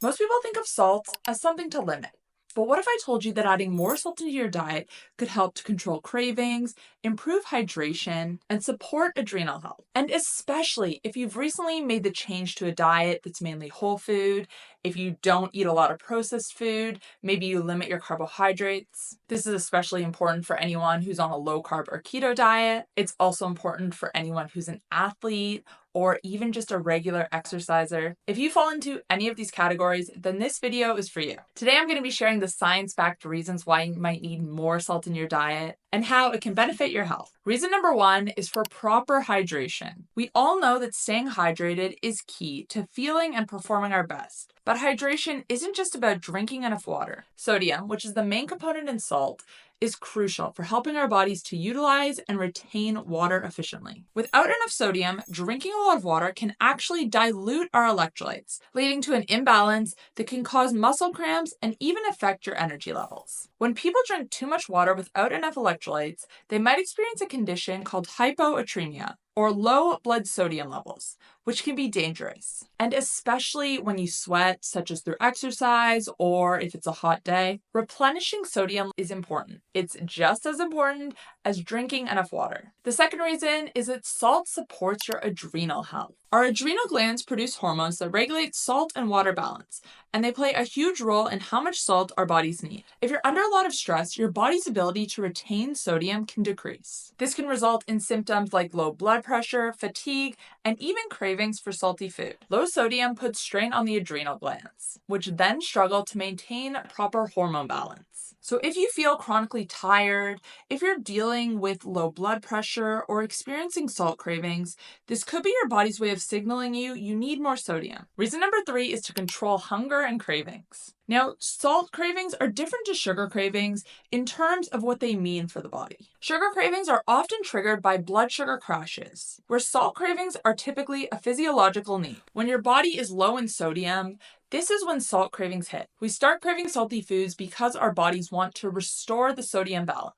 Most people think of salt as something to limit. But what if I told you that adding more salt into your diet could help to control cravings, improve hydration, and support adrenal health? And especially if you've recently made the change to a diet that's mainly whole food, if you don't eat a lot of processed food, maybe you limit your carbohydrates. This is especially important for anyone who's on a low-carb or keto diet. It's also important for anyone who's an athlete or even just a regular exerciser. If you fall into any of these categories, then this video is for you. Today I'm going to be sharing the science-backed reasons why you might need more salt in your diet and how it can benefit your health. Reason number one is for proper hydration. We all know that staying hydrated is key to feeling and performing our best. But hydration isn't just about drinking enough water. Sodium, which is the main component in salt, is crucial for helping our bodies to utilize and retain water efficiently. Without enough sodium, drinking a lot of water can actually dilute our electrolytes, leading to an imbalance that can cause muscle cramps and even affect your energy levels. When people drink too much water without enough electrolytes, they might experience a condition called hyponatremia, or low blood sodium levels, which can be dangerous. And especially when you sweat, such as through exercise or if it's a hot day, replenishing sodium is important. It's just as important as drinking enough water. The second reason is that salt supports your adrenal health. Our adrenal glands produce hormones that regulate salt and water balance, and they play a huge role in how much salt our bodies need. If you're under a lot of stress, your body's ability to retain sodium can decrease. This can result in symptoms like low blood pressure, fatigue, and even cravings for salty food. Low sodium puts strain on the adrenal glands, which then struggle to maintain proper hormone balance. So if you feel chronically tired, if you're dealing with low blood pressure or experiencing salt cravings, this could be your body's way of signaling you need more sodium. Reason number three is to control hunger and cravings. Now, salt cravings are different to sugar cravings in terms of what they mean for the body. Sugar cravings are often triggered by blood sugar crashes, where salt cravings are typically a physiological need. When your body is low in sodium, this is when salt cravings hit. We start craving salty foods because our bodies want to restore the sodium balance.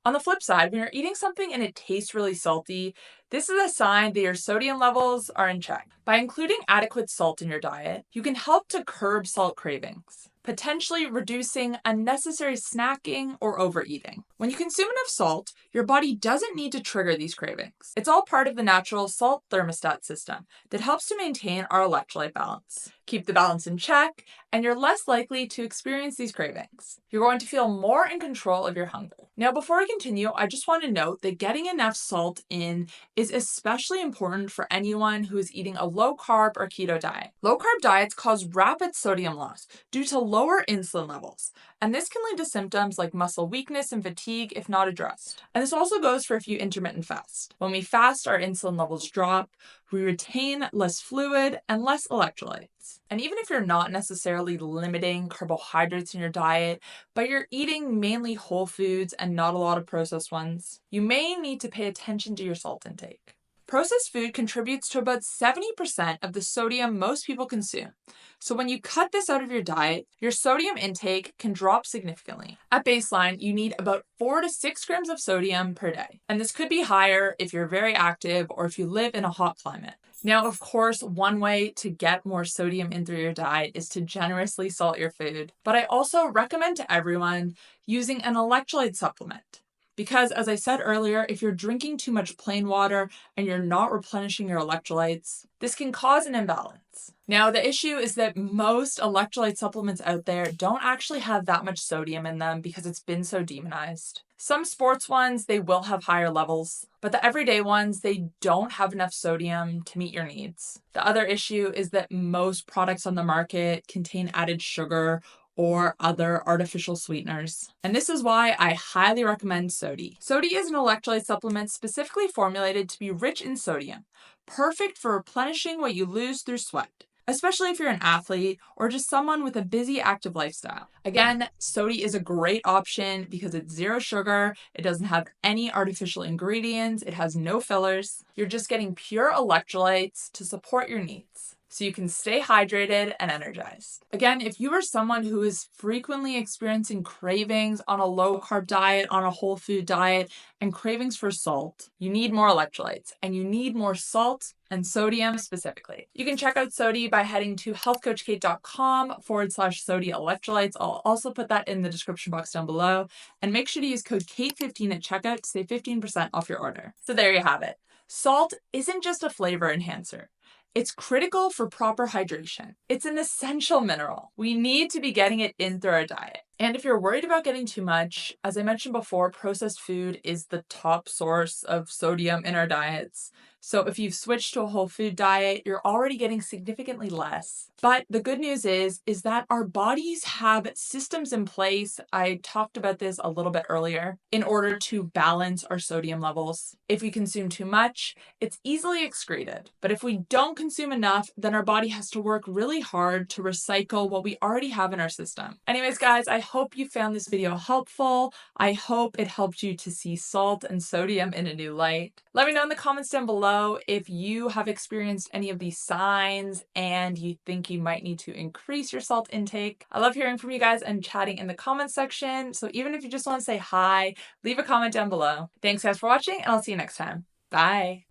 On the flip side, when you're eating something and it tastes really salty, this is a sign that your sodium levels are in check. By including adequate salt in your diet, you can help to curb salt cravings, potentially reducing unnecessary snacking or overeating. When you consume enough salt, your body doesn't need to trigger these cravings. It's all part of the natural salt thermostat system that helps to maintain our electrolyte balance. Keep the balance in check, and you're less likely to experience these cravings. You're going to feel more in control of your hunger. Now, before I continue, I just want to note that getting enough salt in is especially important for anyone who is eating a low-carb or keto diet. Low-carb diets cause rapid sodium loss due to lower insulin levels, and this can lead to symptoms like muscle weakness and fatigue if not addressed. And this also goes for if you intermittent fast. When we fast, our insulin levels drop, we retain less fluid and less electrolytes. And even if you're not necessarily limiting carbohydrates in your diet, but you're eating mainly whole foods and not a lot of processed ones, you may need to pay attention to your salt intake. Processed food contributes to about 70% of the sodium most people consume. So when you cut this out of your diet, your sodium intake can drop significantly. At baseline, you need about 4 to 6 grams of sodium per day. And this could be higher if you're very active or if you live in a hot climate. Now, of course, one way to get more sodium in through your diet is to generously salt your food. But I also recommend to everyone using an electrolyte supplement. Because as I said earlier, if you're drinking too much plain water and you're not replenishing your electrolytes, this can cause an imbalance. Now, the issue is that most electrolyte supplements out there don't actually have that much sodium in them because it's been so demonized. Some sports ones, they will have higher levels, but the everyday ones, they don't have enough sodium to meet your needs. The other issue is that most products on the market contain added sugar or other artificial sweeteners. And this is why I highly recommend Sodi. Sodi is an electrolyte supplement specifically formulated to be rich in sodium, perfect for replenishing what you lose through sweat, especially if you're an athlete or just someone with a busy, active lifestyle. Again, Sodi is a great option because it's zero sugar, it doesn't have any artificial ingredients, it has no fillers. You're just getting pure electrolytes to support your needs. so you can stay hydrated and energized. Again, if you are someone who is frequently experiencing cravings on a low-carb diet, on a whole food diet, and cravings for salt, you need more electrolytes, and you need more salt and sodium specifically. You can check out Sodi by heading to healthcoachkait.com/Sodi electrolytes. I'll also put that in the description box down below. And make sure to use code KATE15 at checkout to save 15% off your order. So there you have it. Salt isn't just a flavor enhancer. It's critical for proper hydration. It's an essential mineral. We need to be getting it in through our diet. And if you're worried about getting too much, as I mentioned before, processed food is the top source of sodium in our diets. So if you've switched to a whole food diet, you're already getting significantly less. But the good news is that our bodies have systems in place. I talked about this a little bit earlier in order to balance our sodium levels. If we consume too much, it's easily excreted. But if we don't consume enough, then our body has to work really hard to recycle what we already have in our system. Anyways, guys, I hope you found this video helpful. I hope it helped you to see salt and sodium in a new light. Let me know in the comments down below if you have experienced any of these signs and you think you might need to increase your salt intake. I love hearing from you guys and chatting in the comments section. So even if you just want to say hi, leave a comment down below. Thanks guys for watching, and I'll see you next time. Bye.